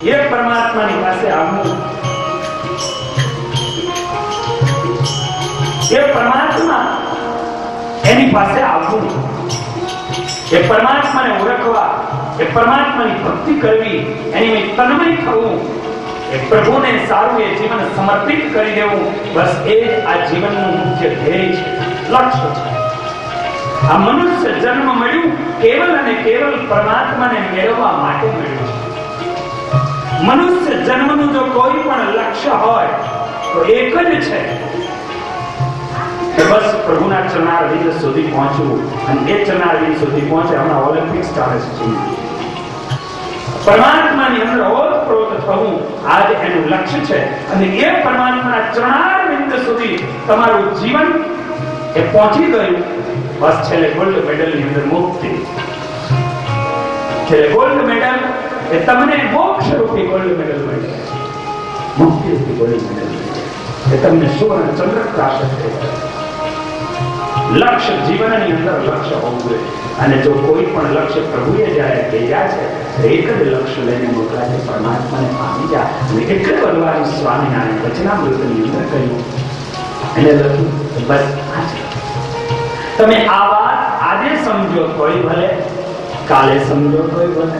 એ પરમાત્માની પાસે આવવું, એ પરમાત્મા એની પાસે આવવું, એ પરમાત્માને ઓળખવા, એ પરમાત્માની ભક્તિ કરવી, એની તન્મય થવું, એ પ્રભુને સારું એ જીવન સમર્પિત કરી દેવું, બસ એ જ આ જીવનનું મુખ્ય ધ્યેય છે, લક્ષ્ય છે. આ મનુષ્ય જન્મ મળ્યું કેવલ અને કેવલ પરમાત્માને મેળવવા માટે મળ્યું છે. મનુષ્ય જન્મનું જો કોઈ પણ લક્ષ્ય હોય તો એક જ છે કે બસ પ્રભુના ચરણારવિંદ સુધી પહોંચવું, અને એ ચરણારવિંદ સુધી પહોંચે હમણાં ઓલિમ્પિક્સ ચાલે છે, પરમાત્માની અંદર ઓતપ્રોત થવું આજ એનું લક્ષ્ય છે. અને એ પરમાત્માના ચરણારવિંદ સુધી તમારું જીવન એ પહોંચી ગયું, બસ છેલ્લે ગોલ્ડ મેડલની અંદર મુક્તિ, છેલ્લે ગોલ્ડ મેડલ એ તમને મોક્ષ રૂપી ગોલ્ડ મેડલ મળે, મુક્તિ રૂપી ગોલ્ડ મેડલ એ તમને સુવર્ણ ચંદ્રક પ્રાપ્ત થાય. લક્ષ્ય જીવનની અંદર લક્ષ્ય હોવું જોઈએ, અને જો કોઈ પણ લક્ષ્ય પ્રભુએ જ્યારે ભેજા છે એક જ લક્ષ્ય લઈને મોકલા છે, પરમાત્માને પામી જા. અને એટલે ભગવાન સ્વામિનારાયણ વચનામૃતની અંદર કહ્યું, એટલે લખ્યું બસ તમે આ વાત આજે સમજો તોય ભલે, કાલે સમજો તોય ભલે,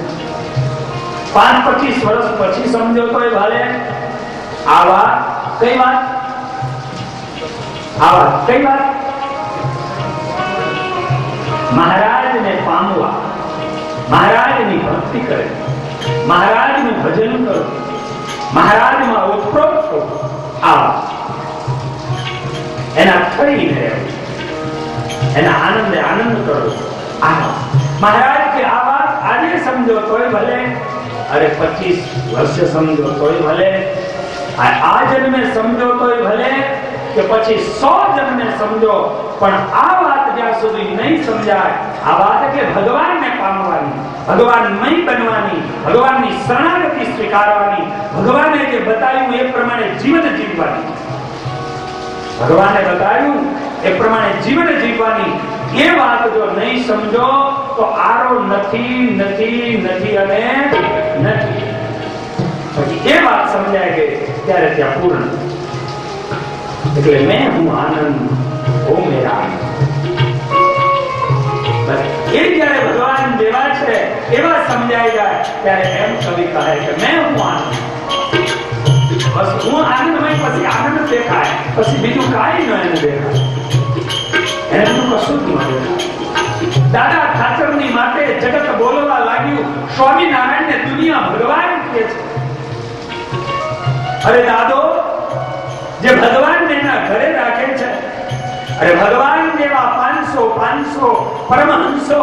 5-25 વર્ષ પછી સમજો તોય ભલે. આ વાત કઈ વાત? આ વાત કઈ વાત? મહારાજને પામવા, મહારાજની ભક્તિ કરે, મહારાજનું ભજન કરો, મહારાજમાં ઓતપ્રોત થો, આ વાત એના થઈને રહેવું, એના આનંદે આનંદ કરો. આ મહારાજ કે આ વાત આજે સમજો તોય ભલે, અરે 25 વર્ષે સમજો તોય ભલે, આ જન્મે સમજો તોય ભલે, કે પછી 100 જન્મે સમજો, પણ આ વાત જ્યાં સુધી નહીં સમજાય, આ વાત એટલે ભગવાનને પામવાની, ભગવાનમય બનવાની, ભગવાનની શરણાગતિ સ્વીકારવાની, ભગવાને જે બતાવ્યું એ પ્રમાણે જીવન જીવવાની, ભગવાને બતાવ્યું એ પ્રમાણે જીવન જીવવાની, એ વાત જો નહીં સમજો તો આરો નથી, નથી, નથી અને નથી. પછી એ વાત સમજાય ગઈ ત્યારે ત્યાં પૂર્ણ. એટલે મેં હું આનંદ, ઓ મેરા આનંદ. બસ એ જ્યારે ભગવાન જેવા છે એવા સમજાઈ જાય ત્યારે એમ કવિ કહે કે મેં હું આનંદ. બસ હું આનંદમય, પછી આનંદ દેખાય, પછી બીજું કાંઈ ન એને દેખાય, એને બીજું કશું જ ન દેખાય. દાદા ઠાકરની માટે જગત બોલવા લાગ્યું, સ્વામિનારાયણને દુનિયા ભગવાન કહે છે. અરે દાદો, જે ભગવાનને એના ઘરે રાખે છે, અરે ભગવાન જેવા 500 પરમહંસો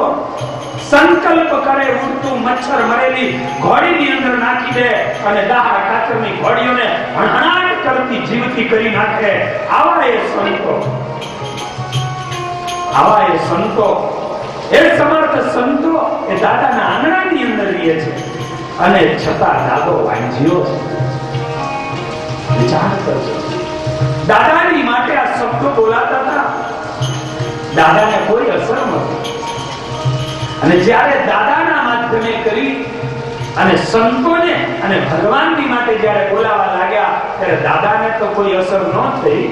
સંકલ્પ કરે ઉડતું મચ્છર મરેલી ઘોડીની અંદર નાખી દે અને દાહા કાચરની ઘોડીઓને હણહણાટ કરતી જીવતી કરી નાખે. આવા એ સંતો, આવા એ સંતો, એ સમર્થ સંતો એ દાદાના આંગણાની અંદર રહે છે, અને છતાં દાદો વાંજ્યો છે. વિચાર કરજો, દાદાની માટે આ શબ્દો બોલાતા હતા, દાદાને કોઈ અસર નથી, અને જ્યારે દાદાના માધ્યમે કરી અને સંતોને અને ભગવાનની માટે જ્યારે બોલાવા લાગ્યા ત્યારે દાદાને તો કોઈ અસર ન થઈ,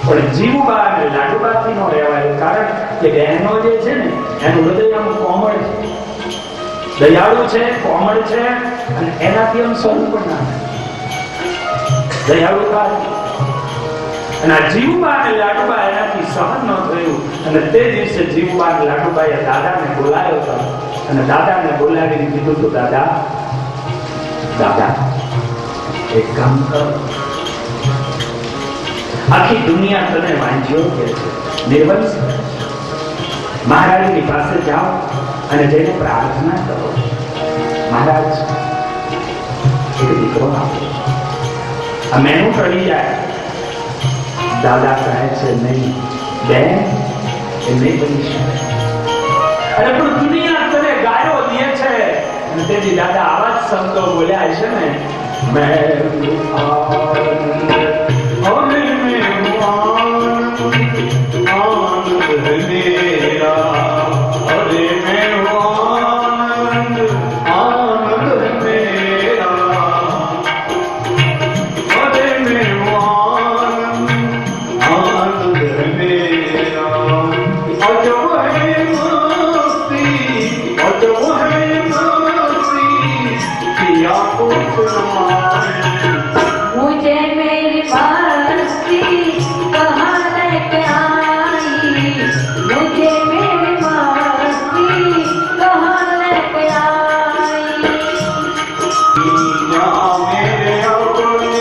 પણ જીવુબા અને લાડુબાથી ન રહેવાયું. કારણ કે બહેનો જે છે ને એનું હૃદય આમ કોમળ છે, દયાળુ છે, કોમળ છે, અને એનાથી આમ સહન પણ ના થાય, દયાળુતા. અને આ જીવુબા અને લાડુબા એનાથી સહન ન થયું, અને તે દિવસે જીવુબા અને લાડુબાએ દાદાને બોલાવ્યો હતો, અને દાદાને બોલાવીને કીધું હતું, દાદા, દાદા એક કામ કરો, આખી દુનિયા તને વાંચ્યો કે છે, નિર્વંશ મહારાજની પાસે જાઓ અને જઈને પ્રાર્થના કરો, મહારાજ એક દીકરો આપો. આ મેનુ ટળી જાય. દાદા કહે છે નહીં બેન, એ નહીં બની શકે. અરે પણ દુનિયા તને ગાયો દે છે, અને તેથી દાદા આવા જ શબ્દો બોલ્યા છે ને, મેં या कुछ मुझे मेरी मस्ती कहाँ लेके आई, मुझे मेरी मस्ती कहाँ लेके आई। या मेरे अपने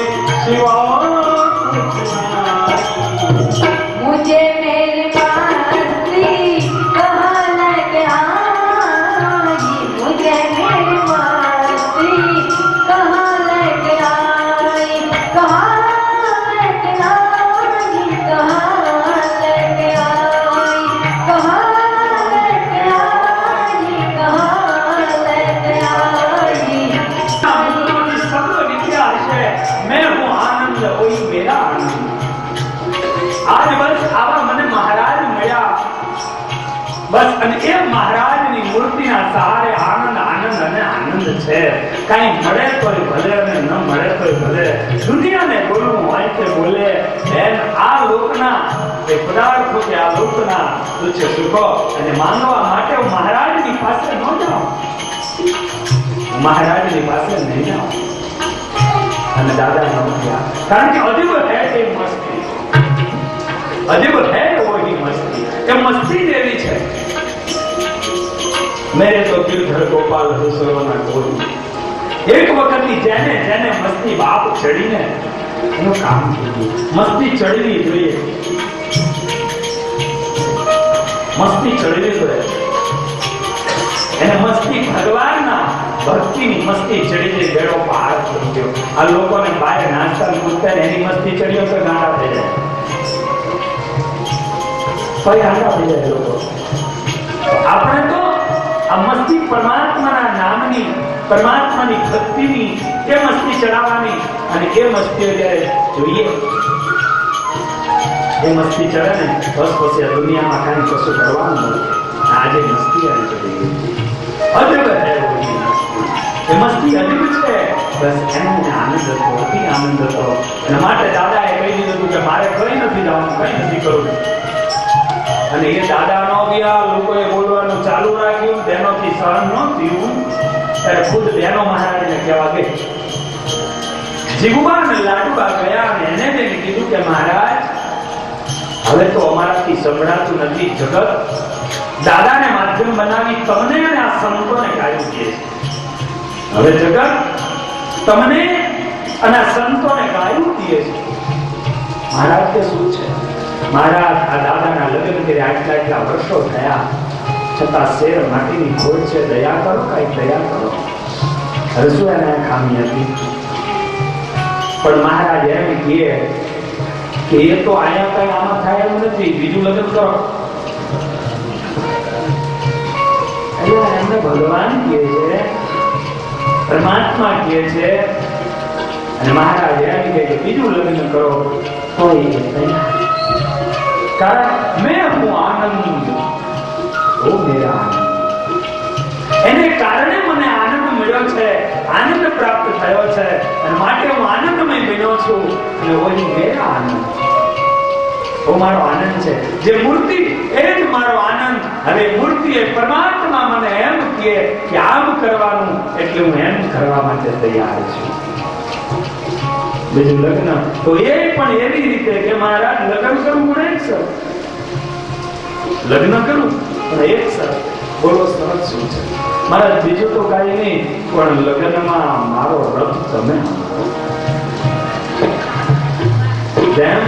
सिवा मुझे मेरी मस्ती कहाँ लेके आई, मुझे मेरी मस्ती कहाँ लेके आई, कहाँ लेके आई, कहाँ लेके आई, कहाँ लेके आई, कहाँ लेके आई। सर्व विद्या है, मैं हूँ आनंद, वही मेरा आनंद। आज बस आवा મને મહારાજ મળ્યા બસ, અને એ મહારાજની મૂર્તિના સહારે આનંદ આનંદ અને આનંદ છે. કાઈ મળે તોય ભલે અને ન મળે તોય ભલે, દુનિયાને બોલવું હોય કે બોલે. બેન, આ લોકના એ પદાર્થો કે આ લોકના તુચ્છ સુખો અને માંગવા માટે હું મહારાજની પાસે ન જાઉં, મહારાજની પાસે નહીં જાઉં. અને દાદા ન ગયા, કારણ કે અજીબ હે તે મસ્તી, अजीब है वो ही मस्ती, ये मस्ती देवी है. मेरे तो गिरधर गोपाल हुसरोना कोई एक वक्त जेने जेने मस्ती बाप चढ़ी ने एनु काम कीधुं. मस्ती चढ़वी જોઈએ, मस्ती चढ़वी જોઈએ. એને મસ્તી ભગવાનના ભક્તિની મસ્તી ચડી જાય, બેડો પાર થઈ ગયો. આ લોકોને બહાર નાસ્તા પૂછતા એની મસ્તી ચડ્યો તો ગાંડા થઈ જાય, કોઈ આંગા થઈ જાય લોકો. આપણે તો આ મસ્તી પરમાત્માના નામની, પરમાત્માની ભક્તિની એ મસ્તી ચડાવવાની, અને એ મસ્તી જ્યારે જોઈએ એ મસ્તી ચડે ને બસ પછી આ દુનિયામાં કાંઈ કશું કરવાનું નથી. આજે મસ્તી આવી ચડી ગઈ, અજબ હે એ મસ્તી અજબ છે. બસ એનો આનંદ હતો, અતિ આનંદ હતો. અને માટે દાદાએ કહી દીધું કે મારે કઈ નથી જવાનું, કઈ નથી કરવું. અને એ દાદા નો ગયા, લોકોએ બોલવાનું ચાલુ રાખ્યું, બહેનોથી સહન ન થયું. ત્યારે ખુદ બહેનો મહારાજને કહેવા ગઈ. જીગુબા અને લાડુબા ગયા અને એને બેને કીધું કે મહારાજ, હવે તો અમારાથી સંભળાતું નથી. જગત દાદાને માધ્યમ બનાવી તમને અને આ સંતોને ગાયું કહે છે. હવે જગત તમને અને આ સંતોને ગાયું કહે છે. મહારાજ કે શું છે? મહારાજ, આ દાદાના લગ્ન કર્યા આટલા આટલા વર્ષો થયા, છતાં શેર માટીની ખોડ છે, દયા કરો, કઈ દયા કરો. હવે શું એને ખામી હતી? પણ મહારાજ એમ કહે કે એ તો અહીંયા કઈ આમાં થાય એમ નથી, બીજું લગ્ન કરો. એટલે એમને ભગવાન કહે છે, પરમાત્મા કહે છે, અને મહારાજ એમ કહે કે બીજું લગ્ન કરો તો એ कारण मैं हूं आनंद, वो मेरा आनंद. એને કારણે મને આનંદ મળ્યો છે, આનંદ પ્રાપ્ત થયો છે, અને માટે હું આનંદમય બન્યો છું. અને ઓહી મેરા આનંદ, वो મારો આનંદ છે. જે મૂર્તિ એ જ મારો આનંદ. હવે મૂર્તિ એ પરમાત્મા મને એમ કહે કે આમ કરવાનું, એટલે હું એમ કરવા માટે તૈયાર છું. બીજું લગ્ન તો એ પણ એવી રીતે કે મહારાજ લગ્ન કરવું પણ એક સર, લગ્ન કરવું પણ એક સર. બોલો સરસ શું છે મહારાજ? બીજું તો કઈ નહીં, પણ લગ્નમાં મારો રથ તમે જેમ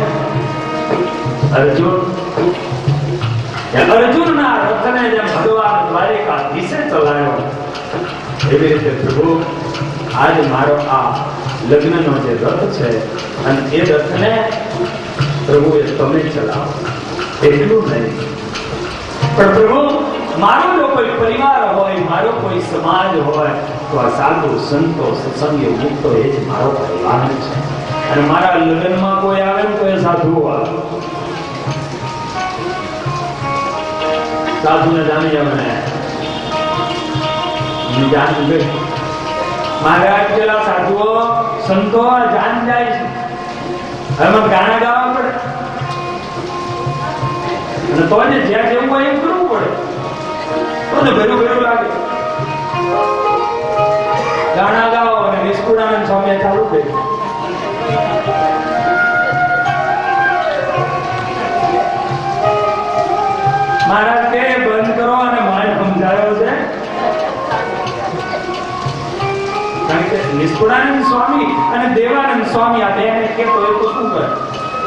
અર્જુનના રથને જેમ ભગવાન દ્વારિકાધીશે ચલાવ્યો, એવી રીતે પ્રભુ આજ મારો આ લગ્નનો જે રથ છે, અને એ રથને પ્રભુએ તમે ચલાવો. એટલું નહીં, પણ પ્રભુ મારો જો કોઈ પરિવાર હોય, મારો કોઈ સમાજ હોય, તો આ સાધુ સંતો સત્સંગી મુક્તો એ જ મારો પરિવાર છે. અને મારા લગ્નમાં કોઈ આવે તો એ સાધુ આવે. સાધુને જાણી જાણે જાણ ગઈ. મહારાજ પેલા સાધુઓ સંતો જાન જાય છે, હવે ગાણા ગાવા પડે, અને તો જ્યાં જેવું હોય એમ કરવું પડે. તો ભેરું ભેરું લાગે, ગાણા ગાઓ નિષ્કુળાનંદ સ્વામીએ ચાલુ કર્યું. મહારાજ કે બંધ કરો અને મારે સમજાયો છે. કારણ કે નિષ્કુળાનંદ સ્વામી અને દેવાનંદ સ્વામી આ બેને કે તો એ તો શું કરે?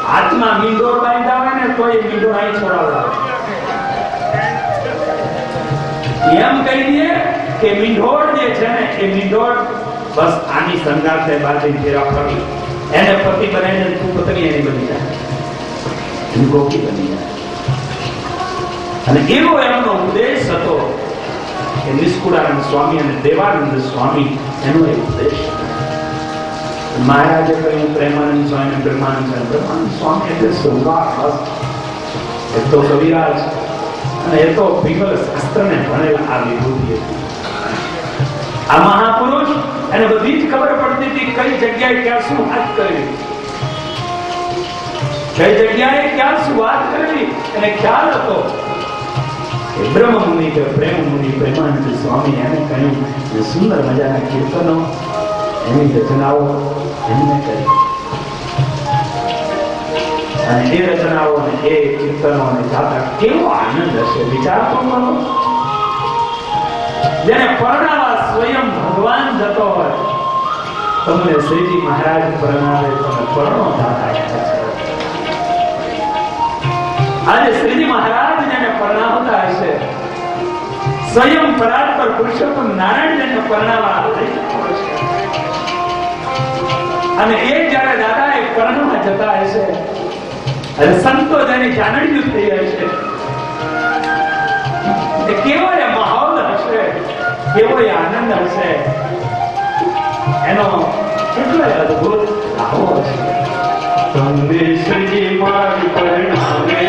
હાથમાં મીંડોળ બાંધ્યા હોય ને તો એ મીંડોળ અહીં છોડાવડા એમ કહી દે કે મીંડોળ જે છે ને એ મીંડોળ બસ આની સંગાથે બાજી ફેરા ફરી એને પતિ બનાવીને તું પત્ની એની બની જાય, એની ગોપી બની જાય. અને એવો એમનો ઉપદેશ હતો કે નિષ્કુળાનંદ સ્વામી અને દેવાનંદ સ્વામી એનો એક ઉપદેશ. મહારાજે કહ્યું પ્રેમાનંદ સ્વામી બ્રહ્માનંદ સ્વામી. બ્રહ્માનંદ સ્વામી એટલે શૃંગાર બસ, એ તો કવિરાજ અને એ તો પિંગલ શાસ્ત્રને ભણેલા આ વિભૂતિ હતી. આ મહાપુરુષ એને બધી જ ખબર પડતી હતી કઈ જગ્યાએ ક્યાં શું વાત કરવી, કઈ જગ્યાએ ક્યાં શું વાત કરવી એને ખ્યાલ હતો. બ્રહ્મ મુનિ કે પ્રેમ મુનિ પ્રેમાનંદ સ્વામી એને કહ્યું સુંદર મજાના કીર્તનો એની રચનાઓ એમને કરી અને એ રચનાઓ અને એ કીર્તનો અને ગાતા કેવો આનંદ હશે વિચાર તો કરો. જેને પરણાવા સ્વયં ભગવાન જતો હોય તમને શ્રીજી મહારાજ પરણાવે તમે પરણો દાતા. આજે શ્રીજી મહારાજ જેને પરણાવતા હશે સ્વયં પરાત્પર પુરુષોત્તમ નારાયણ જેને પરણાવવા અને એ જયારે દાદા એ પરણવા જતા હશે અને સંતો જેની જાનડીઓ થઈ હશે એ કેવો એ માહોલ હશે, કેવો એ આનંદ હશે, એનો કેટલો અદભુત આવો હશે. તમને શ્રીજી મારી પરણાવે